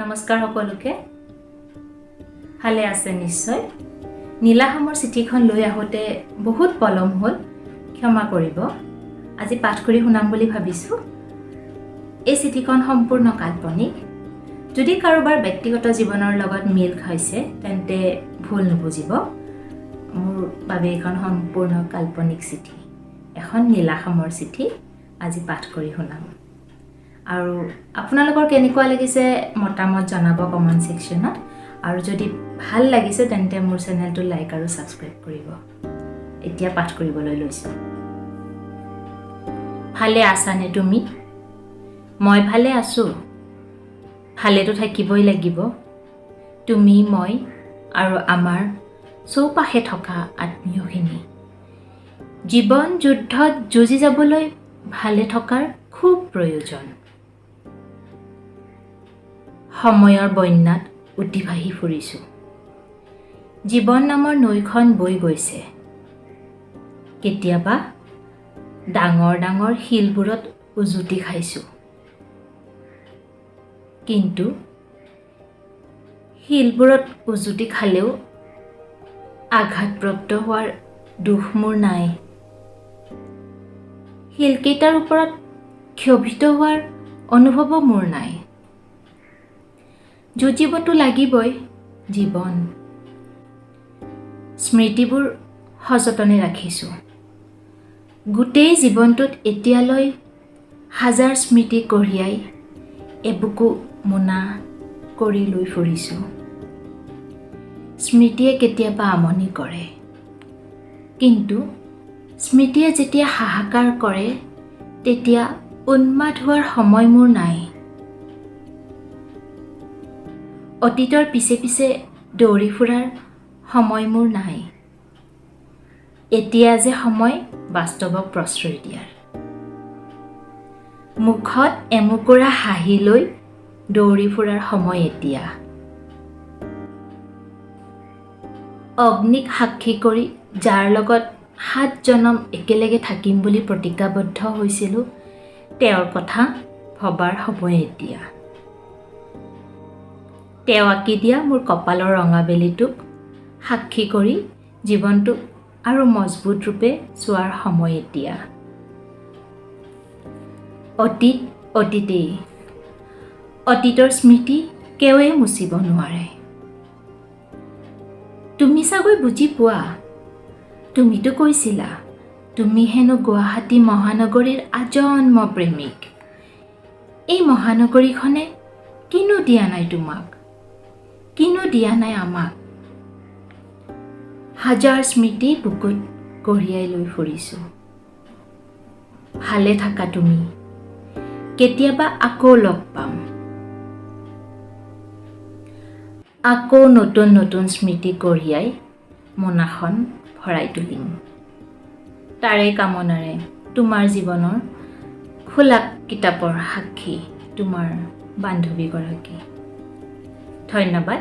নমস্কাৰ সকলোকে ভালে আছে নিশ্চয় নীলাহামৰ চিঠিখন লৈ আহোতে বহুত পলম হ'ল ক্ষমা কৰিব আজি পাঠ কৰি শুনাম বুলি ভাবিছো এই চিঠিখন সম্পূৰ্ণ কাল্পনিক যদি কাৰোবাৰ ব্যক্তিগত জীৱনৰ লগত মিল খাইছে তেন্তে ভুল নুবুজিব মোৰ বাবে এখন সম্পূৰ্ণ কাল্পনিক চিঠি এখন নীলাহামৰ চিঠি আজি পাঠ কৰি শুনাম আৰু আপোনালোকৰ কেনেকুৱা লাগিছে মতামত জনাব কমেন্ট সেকশনত আৰু যদি ভাল লাগিছে তেন্তে মোৰ চেনেলটো লাইক আৰু সাবস্ক্ৰাইব কৰিব এতিয়া পাঠ কৰিবলৈ লৈছো ভালে আছানে তুমি মই ভালে আছো ভালেটো থাকিবই লাগিব তুমি মই আৰু আমাৰ চৌপাশে থকা আত্মীয়খিনি জীৱন যুদ্ধত যুঁজি যাবলৈ ভালে থকাৰ খুব প্ৰয়োজন সময়ৰ বন্যাত উতিভাহি ফুৰিছো জীৱন নামৰ নৈখন বৈ গৈছে কেতিয়াবা ডাঙৰ ডাঙৰ শিলবোৰত উজুতি খাইছো কিন্তু শিলবোৰত উজুতি খালেও আঘাতপ্ৰাপ্ত হোৱাৰ দুখ মোৰ নাই শিলকেইটাৰ ওপৰত ক্ষোভিত হোৱাৰ অনুভৱ মোৰ নাই যুঁজিবতো লাগিবই জীৱন স্মৃতিবোৰ সযতনে ৰাখিছো গোটেই জীৱনটোত এতিয়ালৈ হাজাৰ স্মৃতি কঢ়িয়াই এবুকু মোনা কৰি লৈ ফুৰিছো স্মৃতিয়ে কেতিয়াবা আমনি কৰে কিন্তু স্মৃতিয়ে যেতিয়া হাহাকাৰ কৰে তেতিয়া উন্মাদ হোৱাৰ সময় মোৰ নাই অতীতৰ পিছে পিছে দৌৰি ফুৰাৰ সময় মোৰ নাই এতিয়া যে সময় বাস্তৱক প্ৰশ্ৰয় দিয়াৰ মুখত এমুকুৰা হাঁহি লৈ দৌৰি ফুৰাৰ সময় এতিয়া অগ্নিক সাক্ষী কৰি যাৰ লগত 7 জনম একেলগে থাকিম বুলি প্ৰতিজ্ঞাবদ্ধ হৈছিলো তেওঁৰ কথা ভবাৰ সময় এতিয়া তেওঁ আঁকি দিয়া মোৰ কপালৰ ৰঙাবেলিটোক সাক্ষী কৰি জীৱনটোক আৰু মজবুত ৰূপে চোৱাৰ সময় এতিয়া অতীত অতীতেই অতীতৰ স্মৃতি কেউৱে মুচিব নোৱাৰে তুমি চাগৈ বুজি পোৱা তুমিতো কৈছিলা তুমি হেনো গুৱাহাটী মহানগৰীৰ আজন্ম প্ৰেমিক এই মহানগৰীখনে কিনো দিয়া নাই তোমাক কিনো দিয়া নাই আমাক হাজাৰ স্মৃতি বুকুত কঢ়িয়াই লৈ ফুৰিছো ভালে থাকা তুমি কেতিয়াবা আকৌ লগ পাম আকৌ নতুন নতুন স্মৃতি কঢ়িয়াই মোনাখন ভৰাই তুলিম তাৰে কামনাৰে তোমাৰ জীৱনৰ খোলা কিতাপৰ সাক্ষী তোমাৰ বান্ধৱীগৰাকী ধন্যবাদ